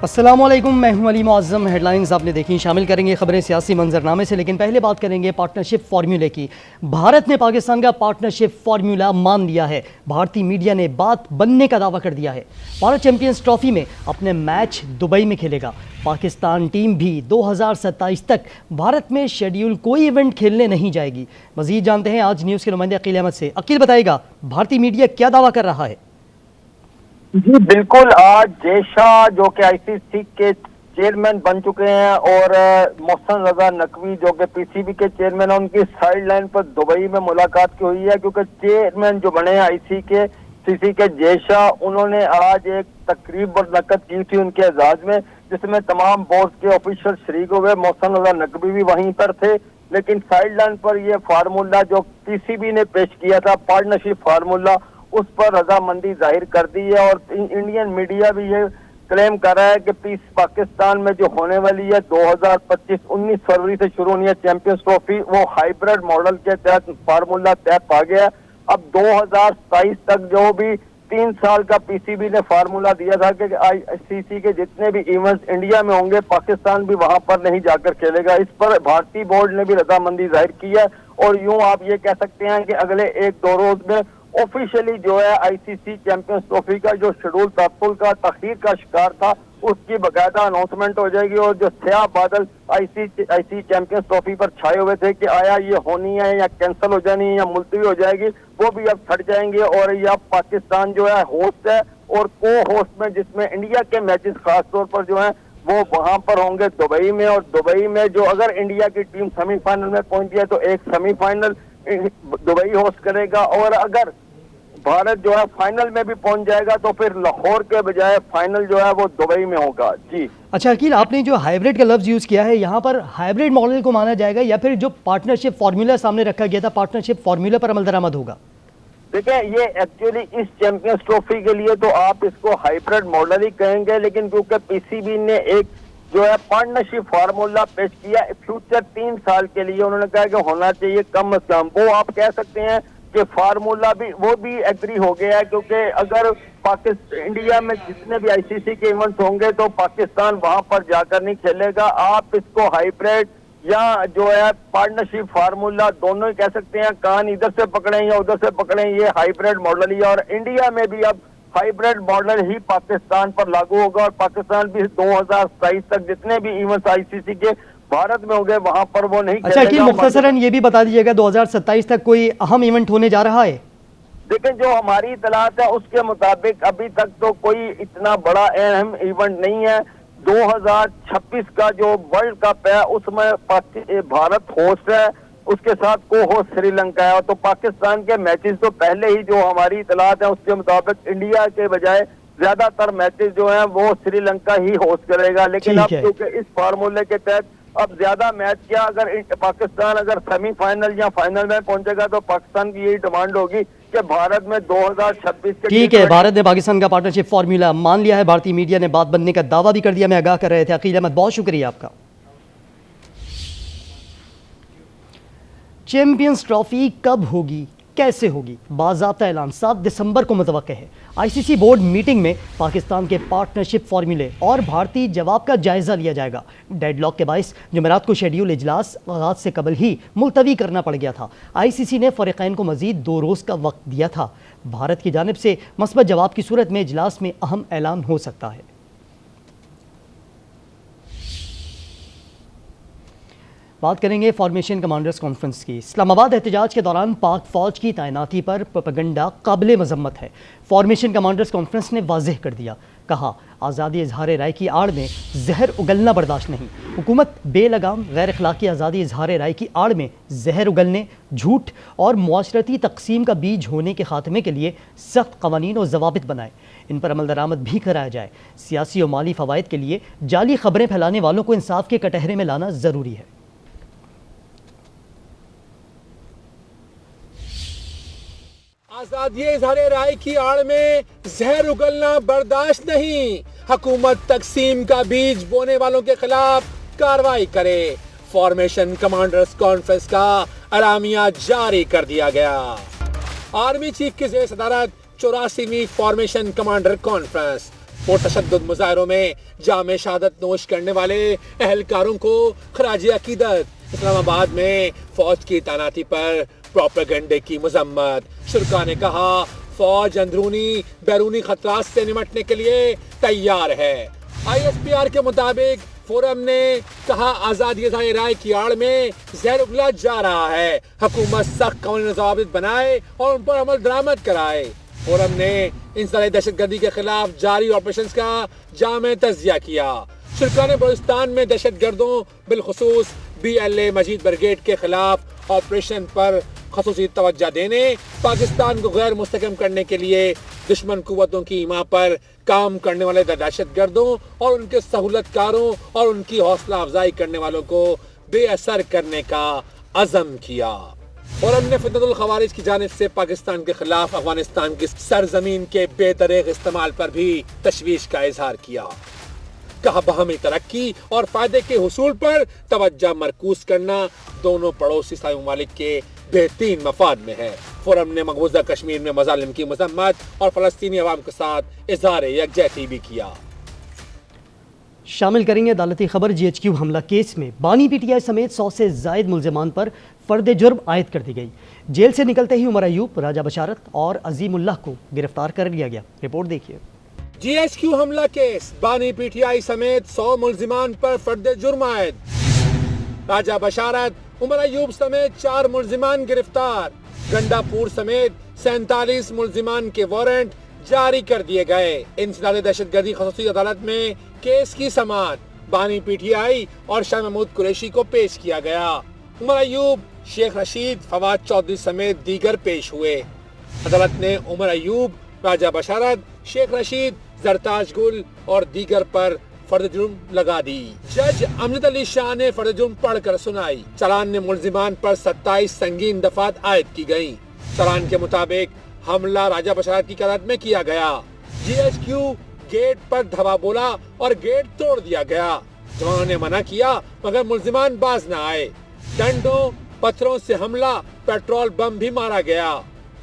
السلام علیکم، میں ہوں علی معظم۔ ہیڈ لائنز آپ نے دیکھی، شامل کریں گے خبریں سیاسی منظرنامے سے، لیکن پہلے بات کریں گے پارٹنرشپ فارمولے کی۔ بھارت نے پاکستان کا پارٹنرشپ فارمولا مان لیا ہے۔ بھارتی میڈیا نے بات بننے کا دعویٰ کر دیا ہے۔ بھارت چیمپئنز ٹرافی میں اپنے میچ دبئی میں کھیلے گا۔ پاکستان ٹیم بھی 2027 تک بھارت میں شیڈیول کوئی ایونٹ کھیلنے نہیں جائے گی۔ مزید جانتے ہیں آج نیوز کے نمائندے عقیل احمد سے۔ عقیل بتائے گا بھارتی میڈیا کیا دعویٰ کر رہا ہے؟ جی بالکل، آج جے شاہ جو کہ آئی سی سی کے چیئرمین بن چکے ہیں اور محسن رضا نقوی جو کہ پی سی بی کے چیئرمین ہیں، ان کی سائیڈ لائن پر دبئی میں ملاقات کی ہوئی ہے، کیونکہ چیئرمین جو بنے ہیں آئی سی سی کے جے شاہ، انہوں نے آج ایک تقریب منعقد کی تھی ان کے اعزاز میں، جس میں تمام بورڈ کے آفیشل شریک ہوئے۔ محسن رضا نقوی بھی وہیں پر تھے، لیکن سائیڈ لائن پر یہ فارمولا جو پی سی بی نے پیش کیا تھا، پارٹنرشپ فارمولا، اس پر رضامندی ظاہر کر دی ہے۔ اور انڈین میڈیا بھی یہ کلیم کر رہا ہے کہ پیس پاکستان میں جو ہونے والی ہے 2025 19 فروری سے شروع ہونی ہے چیمپئنز ٹرافی، وہ ہائیبرڈ ماڈل کے تحت فارمولا طے پا گیا ہے۔ اب 2027 تک جو بھی 3 سال کا پی سی بی نے فارمولا دیا تھا کہ آئی سی سی کے جتنے بھی ایونٹس انڈیا میں ہوں گے، پاکستان بھی وہاں پر نہیں جا کر کھیلے گا۔ اس پر بھارتی بورڈ نے بھی رضامندی ظاہر کی ہے، اور یوں آپ یہ کہہ سکتے ہیں کہ اگلے 1-2 روز میں آفیشلی جو ہے آئی سی سی چیمپئنز ٹرافی کا جو شیڈول تعطل کا تاخیر کا شکار تھا، اس کی باقاعدہ اناؤنسمنٹ ہو جائے گی۔ اور جو سیاہ بادل آئی سی چیمپئنز ٹرافی پر چھائے ہوئے تھے کہ آیا یہ ہونی ہے یا کینسل ہو جانی ہے یا ملتوی ہو جائے گی، وہ بھی اب پھٹ جائیں گے۔ اور یہ اب پاکستان جو ہے ہوسٹ ہے، اور کو ہوسٹ میں جس میں انڈیا کے میچز خاص طور پر جو ہیں وہ وہاں پر ہوں گے دبئی میں۔ اور دبئی میں جو اگر انڈیا کی ٹیم سیمی فائنل میں پہنچی ہے تو ایک سیمی فائنل دبئی ہوسٹ کرے گا، اور اگر بھارت جو ہے فائنل میں بھی پہنچ جائے گا تو پھر لاہور کے بجائے فائنل جو ہے وہ دبئی میں ہوگا۔ جی اچھا عقیل، آپ نے جو ہائیبرڈ کا لفظ یوز کیا ہے، یہاں پر ہائیبرڈ ماڈل کو مانا جائے گا یا پھر جو پارٹنرشپ فارمولا سامنے رکھا گیا تھا پارٹنرشپ فارمولا پر عمل درآمد ہوگا؟ دیکھیں، یہ ایکچولی اس چیمپئنز ٹرافی کے لیے تو آپ اس کو ہائیبرڈ ماڈل ہی کہیں گے، لیکن کیونکہ پی سی بی نے ایک جو ہے پارٹنرشپ فارمولا پیش کیا فیوچر 3 سال کے لیے، انہوں نے کہا کہ ہونا چاہیے کم از کم، وہ آپ کہہ سکتے ہیں کہ فارمولا بھی وہ بھی ایگری ہو گیا ہے، کیونکہ اگر انڈیا میں جتنے بھی آئی سی سی کے ایونٹس ہوں گے تو پاکستان وہاں پر جا کر نہیں کھیلے گا۔ آپ اس کو ہائیبرڈ یا جو ہے پارٹنرشپ فارمولا دونوں ہی کہہ سکتے ہیں، کان ادھر سے پکڑیں یا ادھر سے پکڑیں، یہ ہائیبرڈ ماڈل ہی ہے۔ اور انڈیا میں بھی اب ہائیبرڈ ماڈل ہی پاکستان پر لاگو ہوگا، اور پاکستان بھی 2027 تک جتنے بھی ایونٹس آئی سی سی کے بھارت میں ہوں گے وہاں پر وہ نہیں اچھا عقیل، مختصراً یہ بھی بتا دیجیے گا 2027 تک کوئی اہم ایونٹ ہونے جا رہا ہے؟ دیکھیں، جو ہماری اطلاعات ہے اس کے مطابق ابھی تک تو کوئی اتنا بڑا اہم ایونٹ نہیں ہے۔ 2026 کا جو ورلڈ کپ ہے اس میں بھارت ہوسٹ ہے، اس کے ساتھ کو ہوسٹ سری لنکا ہے، تو پاکستان کے میچز تو پہلے ہی جو ہماری اطلاعات ہیں اس کے مطابق انڈیا کے بجائے زیادہ تر میچز جو ہیں وہ سری لنکا ہی ہوسٹ کرے گا۔ لیکن اب کیونکہ اس فارمولے کے تحت اب زیادہ میچ کیا، اگر پاکستان اگر سیمی فائنل یا فائنل میں پہنچے گا تو پاکستان کی یہی ڈیمانڈ ہوگی کہ بھارت میں 2026 کے ٹھیک ہے، بھارت نے پاکستان کا پارٹنرشپ فارمولا مان لیا ہے۔ بھارتی میڈیا نے بات بننے کا دعویٰ بھی کر دیا، میں آگاہ کر رہے تھے عقیل احمد، بہت شکریہ آپ کا۔ چیمپئنز ٹرافی کب ہوگی، کیسے ہوگی؟ باضابطہ اعلان 7 دسمبر کو متوقع ہے۔ آئی سی سی بورڈ میٹنگ میں پاکستان کے پارٹنرشپ فارمولے اور بھارتی جواب کا جائزہ لیا جائے گا۔ ڈیڈ لاک کے باعث جمعرات کو شیڈیول اجلاس آغاز سے قبل ہی ملتوی کرنا پڑ گیا تھا۔ آئی سی سی نے فریقین کو مزید 2 روز کا وقت دیا تھا۔ بھارت کی جانب سے مثبت جواب کی صورت میں اجلاس میں اہم اعلان ہو سکتا ہے۔ بات کریں گے فارمیشن کمانڈرز کانفرنس کی۔ اسلام آباد احتجاج کے دوران پاک فوج کی تعیناتی پر پروپیگنڈا قابل مذمت ہے۔ فارمیشن کمانڈرز کانفرنس نے واضح کر دیا، کہا آزادی اظہار رائے کی آڑ میں زہر اگلنا برداشت نہیں۔ حکومت بے لگام غیر اخلاقی آزادی اظہار رائے کی آڑ میں زہر اگلنے، جھوٹ اور معاشرتی تقسیم کا بیج ہونے کے خاتمے کے لیے سخت قوانین اور ضوابط بنائے، ان پر عمل درآمد بھی کرایا جائے۔ سیاسی اور مالی فوائد کے لیے جعلی خبریں پھیلانے والوں کو انصاف کے کٹہرے میں لانا ضروری ہے۔ آزادی اظہار رائے کی آڑ میں زہر اگلنا برداشت نہیں۔ حکومت تقسیم کا بیج بونے والوں کے خلاف کارروائی کرے۔ فارمیشن کمانڈرز کانفرنس کا اعلامیہ جاری کر دیا گیا۔ آرمی چیف کی زیر صدارت 84ویں فارمیشن کمانڈر کانفرنس پرتشدد مظاہروں میں جامع شہادت نوش کرنے والے اہلکاروں کو خراج عقیدت۔ اسلام آباد میں فوج کی تعیناتی پر پروپیگنڈے کی مذمت۔ شرکاء نے کہا فوج اندرونی بیرونی خطرات سے نمٹنے کے لیے تیار ہے۔ ISPR کے مطابق فورم نے کہا آزادی ظاہر رائے کی آڑ میں زہر اگلا جا رہا ہے، حکومت سخت قوانین ضوابط بنائے اور ان پر عمل درآمد کرائے۔ فورم نے انسداد دہشت گردی کے خلاف جاری آپریشنز کا جامع تجزیہ کیا۔ شرکاء نے بلوچستان میں دہشت گردوں بالخصوص BLA مجید بریگیڈ کے خلاف آپریشن پر خصوصی توجہ دینے، پاکستان کو غیر مستحکم کرنے کے لیے دشمن قوتوں کی ایما پر کام کرنے والے دہشت گردوں اور ان کے سہولت کاروں اور ان کی حوصلہ افزائی کرنے والوں کو بے اثر کرنے کا عزم کیا۔ فورم نے فتنۃ الخوارج کی جانب سے پاکستان کے خلاف افغانستان کی سرزمین کے بے دریغ استعمال پر بھی تشویش کا اظہار کیا۔ کہا باہمی ترقی اور فائدے کے حصول پر توجہ مرکوز کرنا دونوں پڑوسی سائے ممالک کے بہترین مفاد میں ہے۔ فورم نے مقبوضہ کشمیر میں مظالم کی مذمت اور فلسطینی عوام کے ساتھ اظہار یکجہتی بھی کیا۔ شامل کریں گے عدالتی خبر۔ GHQ حملہ کیس میں بانی PTI سمیت 100 سے زائد ملزمان پر فرد جرم عائد کر دی گئی۔ جیل سے نکلتے ہی عمر ایوب، راجہ بشارت اور عظیم اللہ کو گرفتار کر لیا گیا۔ رپورٹ دیکھیے۔ GHQ حملہ کیس بانی PTI سمیت 100 ملزمان پر فرد جرم عائد۔ راجہ بشارت، عمر ایوب سمیت 4 ملزمان گرفتار۔ گنڈا پور سمیت 47 ملزمان کے وارنٹ جاری کر دیے گئے۔ انسداد دہشت گردی خصوصی عدالت میں کیس کی سماعت بانی PTI اور شاہ محمود قریشی کو پیش کیا گیا۔ عمر ایوب، شیخ رشید، فواد چودھری سمیت دیگر پیش ہوئے۔ عدالت نے عمر ایوب، راجہ بشارت، شیخ رشید، زرتاج گل اور دیگر پر فرد جرم لگا دی۔ جج امجد علی شاہ نے فرد جرم پڑھ کر سنائی۔ چلان نے ملزمان پر 27 سنگین دفعات عائد کی گئیں۔ چلان کے مطابق حملہ راجہ بشارت کی قیادت میں کیا گیا۔ GHQ گیٹ پر دھوا بولا اور گیٹ توڑ دیا گیا۔ جوانوں نے منع کیا مگر ملزمان باز نہ آئے۔ ڈنڈوں، پتھروں سے حملہ، پیٹرول بم بھی مارا گیا۔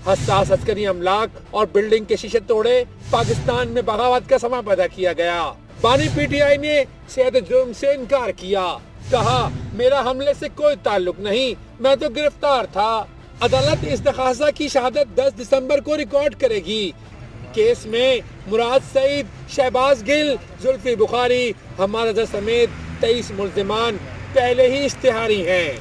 حساس عسکری املاک اور بلڈنگ کے شیشے توڑے، پاکستان میں بغاوت کا سما پیدا کیا گیا۔ بانی PTI نے صحت جرم سے انکار کیا۔ کہا میرا حملے سے کوئی تعلق نہیں، میں تو گرفتار تھا۔ عدالت اس درخواستہ کی شہادت 10 دسمبر کو ریکارڈ کرے گی۔ کیس میں مراد سعید، شہباز گل، زلفی بخاری، حماد اظہر سمیت 23 ملزمان پہلے ہی اشتہاری ہیں۔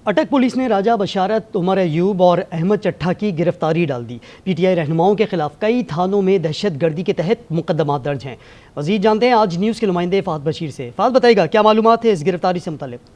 اٹک پولیس نے راجہ بشارت، عمر ایوب اور احمد چٹھا کی گرفتاری ڈال دی۔ PTI رہنماؤں کے خلاف کئی تھانوں میں دہشت گردی کے تحت مقدمات درج ہیں۔ مزید جانتے ہیں آج نیوز کے نمائندے فہد بشیر سے۔ فہد بتائے گا کیا معلومات ہے اس گرفتاری سے متعلق؟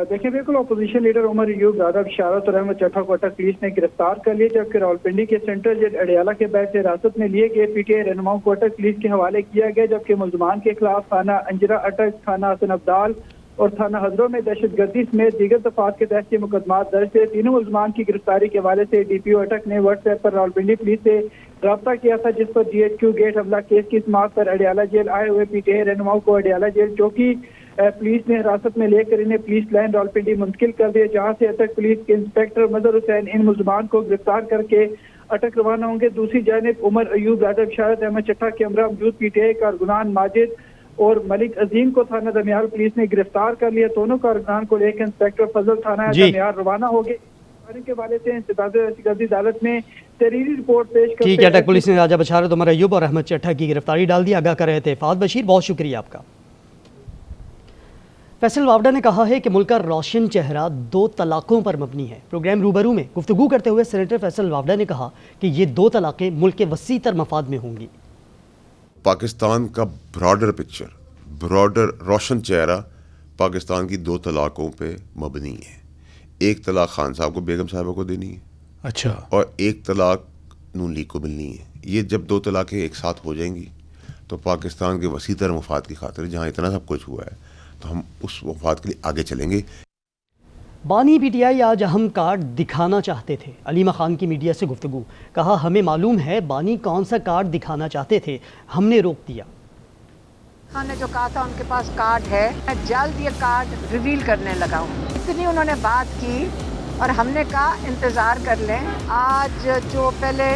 دیکھیں بالکل اپوزیشن لیڈر عمر ایوب، راجہ بشارت اور احمد چٹھا کو اٹک پولیس نے گرفتار کر لیا، جبکہ راولپنڈی کے سینٹرل جیل اڈیالہ کے بیت سے حراست میں لیے گئے PTI رہنماؤں کو اٹک پولیس کے حوالے کیا گیا، جبکہ ملزمان کے خلاف تھانہ انجرا اٹک، تھانہ حسن ابدال اور تھانہ ہزروں میں دہشت گردی سمیت دیگر دفعات کے تحت یہ مقدمات درج تھے۔ تینوں ملزمان کی گرفتاری کے حوالے سے DPO اٹک نے واٹس ایپ پر راولپنڈی پولیس سے رابطہ کیا تھا، جس پر GHQ گیٹ حملہ کیس کی سماعت پر اڈیالہ جیل آئے ہوئے PTI رہنماؤں کو اڈیالہ جیل چوکی پولیس نے حراست میں لے کر انہیں پولیس لائن راولپنڈی منتقل کر دیا، جہاں سے اٹک پولیس کے انسپیکٹر مظہر حسین ان ملزمان کو گرفتار کر کے اٹک روانہ ہوں گے۔ دوسری جانب عمر ایوب، راجہ بشارت، احمد چٹھا کے ہمراہ موجود PTI کارکنان ماجد اور ملک عظیم کو تھانہ دمیال پولیس نے گرفتار کر لیا۔ دونوں کارکنان کو لے کر انسپیکٹر فضل تھانہ دمیال روانہ ہو گئے۔ کے حوالے سے انسداد دہشت عدالت میں تحریری رپورٹ پیش کرتے ٹھیک ہے، اٹک پولیس نے راجہ بشارت، عمر ایوب اور احمد چٹھا کی گرفتاری ڈال دی۔ آگاہ کر رہے تھے فہد بشیر، بہت شکریہ آپ کا۔ فیصل واوڈا نے کہا ہے کہ ملک کا روشن چہرہ 2 طلاقوں پر مبنی ہے۔ پروگرام روبرو میں گفتگو کرتے ہوئے سینیٹر فیصل واوڈا نے کہا کہ یہ 2 طلاقیں ملک کے وسیع تر مفاد میں ہوں گی۔ پاکستان کا براڈر پکچر، براڈر روشن چہرہ پاکستان کی 2 طلاقوں پہ مبنی ہے۔ 1 طلاق خان صاحب کو بیگم صاحبہ کو دینی ہے، اچھا، اور 1 طلاق نون لیگ کو ملنی ہے۔ یہ جب 2 طلاقیں ایک ساتھ ہو جائیں گی تو پاکستان کے وسیع تر مفاد کی خاطر، جہاں اتنا سب کچھ ہوا ہے، تو ہم اس مفاد کے لیے آگے چلیں گے۔ بانی PTI آج اہم کارڈ دکھانا چاہتے تھے۔ علیمہ خان کی میڈیا سے گفتگو، کہا ہمیں معلوم ہے بانی کون سا کارڈ دکھانا چاہتے تھے، ہم نے روک دیا۔ خان نے جو کہا تھا ان کے پاس کارڈ ہے، میں جلد یہ کارڈ ریویل کرنے لگا ہوں۔ اتنی انہوں نے بات کی اور ہم نے کہا انتظار کر لیں۔ آج جو پہلے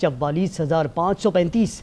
44,535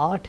8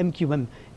MQM